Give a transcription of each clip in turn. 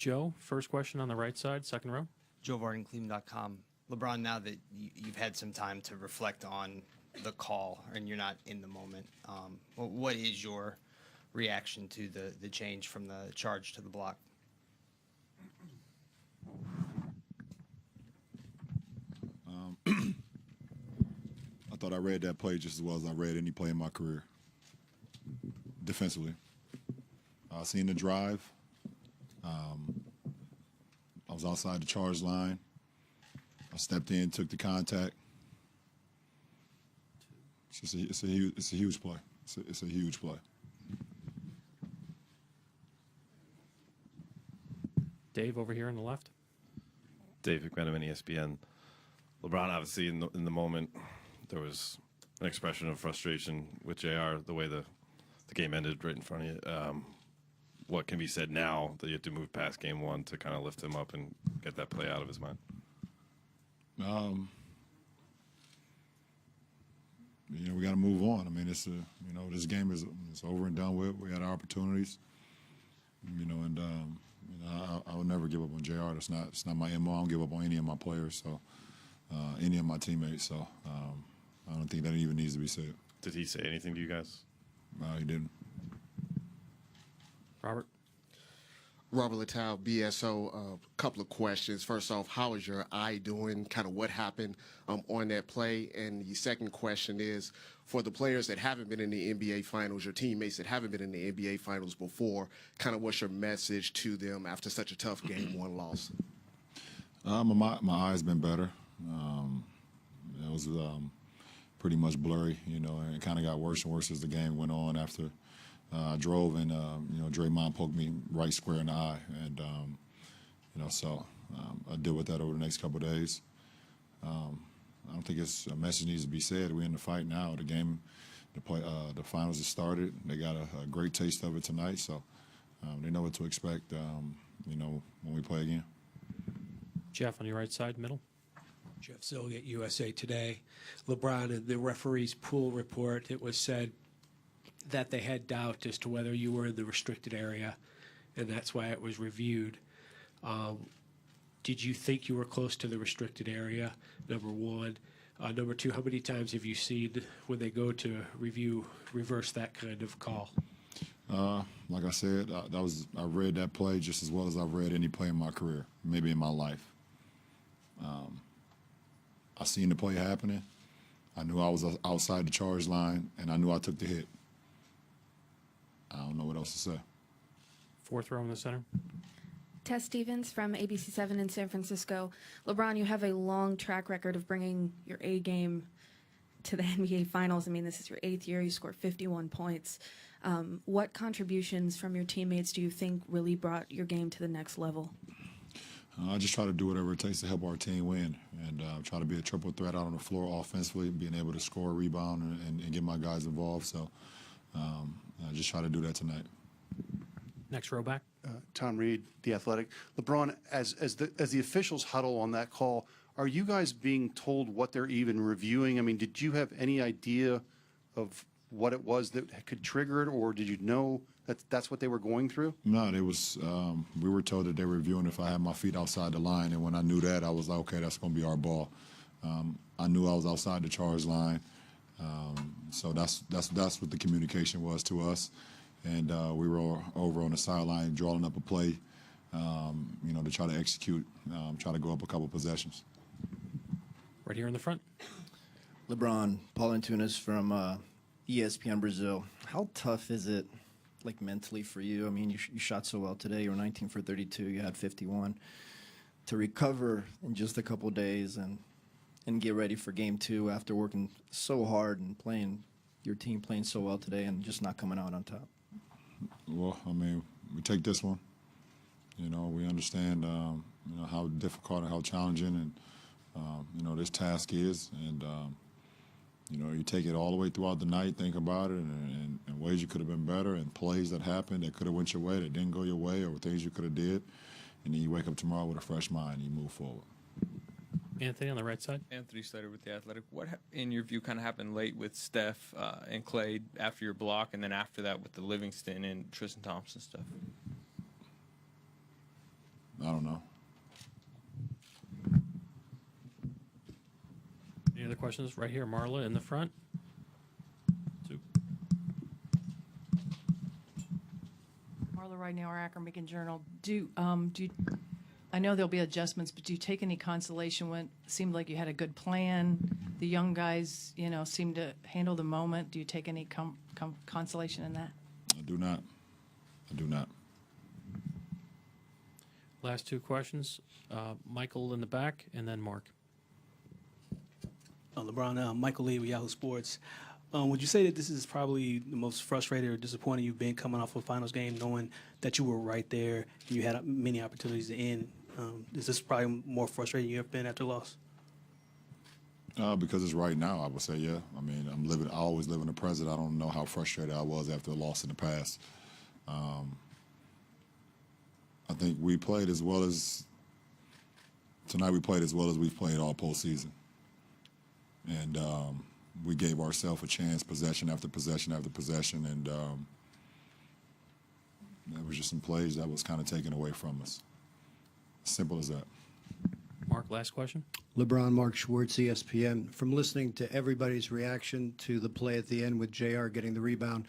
Joe, first question on the right side, second row. Joe Varden, Cleveland.com. LeBron, now that you've had some time to reflect on the call and you're not in the moment, what is your reaction to the change from the charge to the block? I thought I read that play just as well as I read any play in my career. Defensively, I seen the drive. I was outside the charge line. I stepped in, took the contact. It's a huge play. It's a huge play. Dave over here on the left. Dave McMenamin, ESPN. LeBron, obviously, in the moment, there was an expression of frustration with JR, the way the game ended right in front of you. What can be said now that you have to move past game one to kind of lift him up and get that play out of his mind? We got to move on. I mean, this game is over and done with. We had our opportunities, and I will never give up on JR. It's not my MO. I don't give up on any of my players, so any of my teammates. So I don't think that even needs to be said. Did he say anything to you guys? No, he didn't. Robert. Robert Littau, BSO. A couple of questions. First off, how is your eye doing? Kind of what happened on that play? And the second question is, for the players that haven't been in the NBA Finals, your teammates that haven't been in the NBA Finals before, kind of what's your message to them after such a tough game one loss? My eye's been better. It was pretty much blurry, and it kind of got worse and worse as the game went on after I drove and, Draymond poked me right square in the eye. And, so I deal with that over the next couple of days. I don't think a message needs to be said. We're in the fight now. The game, the finals have started. They got a great taste of it tonight, so they know what to expect, when we play again. Jeff on your right side, middle. Jeff Zilgett, USA Today. LeBron, in the referee's pool report, it was said that they had doubt as to whether you were in the restricted area, and that's why it was reviewed. Did you think you were close to the restricted area, number one? Number two, how many times have you seen when they go to review, reverse that kind of call? Like I said, I read that play just as well as I've read any play in my career, maybe in my life. I seen the play happening. I knew I was outside the charge line, and I knew I took the hit. I don't know what else to say. Fourth row in the center. Tess Stevens from ABC7 in San Francisco. LeBron, you have a long track record of bringing your A game to the NBA Finals. I mean, this is your 8th year. You scored 51 points. What contributions from your teammates do you think really brought your game to the next level? I just try to do whatever it takes to help our team win, and try to be a triple threat out on the floor offensively, being able to score, rebound, and get my guys involved. So I just try to do that tonight. Next row back. Tom Reed, The Athletic. LeBron, as the officials huddle on that call, are you guys being told what they're even reviewing? I mean, did you have any idea of what it was that could trigger it, or did you know that that's what they were going through? No, it was. We were told that they were reviewing if I had my feet outside the line, and when I knew that, I was like, okay, that's going to be our ball. I knew I was outside the charge line, so that's what the communication was to us. And we were over on the sideline drawing up a play, to try to execute, try to go up a couple possessions. Right here in the front. LeBron, Paul Antunes from ESPN Brazil. How tough is it, like, mentally for you? I mean, you shot so well today. You were 19 for 32. You had 51. To recover in just a couple days and get ready for game 2 after working so hard and your team playing so well today and just not coming out on top. Well, I mean, we take this one. We understand, how difficult and how challenging and, this task is. And, you take it all the way throughout the night, think about it, and ways you could have been better, and plays that happened that could have went your way, that didn't go your way, or things you could have did. And then you wake up tomorrow with a fresh mind and you move forward. Anthony on the right side. Anthony Slater with The Athletic. What, in your view, kind of happened late with Steph and Clay after your block, and then after that with the Livingston and Tristan Thompson stuff? I don't know. Any other questions? Right here, Marla in the front. Two. Marla Ridenour, Akron Beacon Journal. I know there'll be adjustments, but do you take any consolation when it seemed like you had a good plan? The young guys, seemed to handle the moment. Do you take any consolation in that? I do not. I do not. Last two questions. Michael in the back, and then Mark. LeBron, Michael Lee with Yahoo Sports. Would you say that this is probably the most frustrated or disappointed you've been coming off a finals game, knowing that you were right there and you had many opportunities to end? Is this probably more frustrating you have been after a loss? Because it's right now, I would say, yeah. I mean, I always live in the present. I don't know how frustrated I was after a loss in the past. I think we played as well as tonight. We played as well as we've played all postseason, and we gave ourselves a chance, possession after possession after possession, and there was just some plays that was kind of taken away from us. Simple as that. Mark, last question. LeBron, Mark Schwartz, ESPN. From listening to everybody's reaction to the play at the end with JR getting the rebound,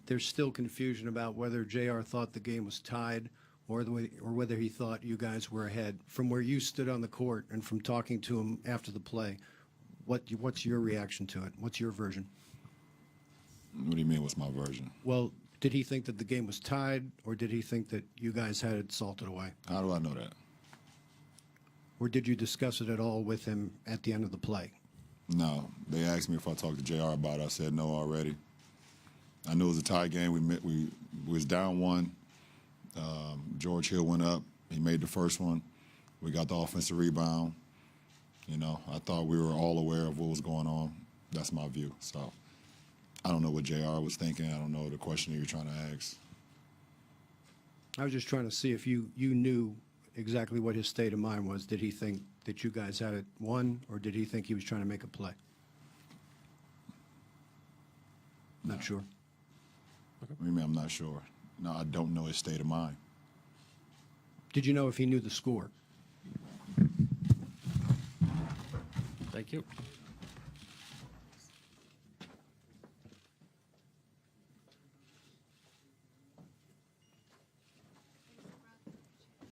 there's still confusion about whether JR thought the game was tied or whether he thought you guys were ahead. From where you stood on the court and from talking to him after the play, what's your reaction to it? What's your version? What do you mean, what's my version? Well, did he think that the game was tied, or did he think that you guys had it salted away? How do I know that? Or did you discuss it at all with him at the end of the play? No. They asked me if I talked to JR about it. I said no already. I knew it was a tie game. We was down one. George Hill went up. He made the first one. We got the offensive rebound. I thought we were all aware of what was going on. That's my view. So I don't know what JR was thinking. I don't know the question you're trying to ask. I was just trying to see if you knew exactly what his state of mind was. Did he think that you guys had it won, or did he think he was trying to make a play? Not sure. What do you mean I'm not sure? No, I don't know his state of mind. Did you know if he knew the score? Thank you.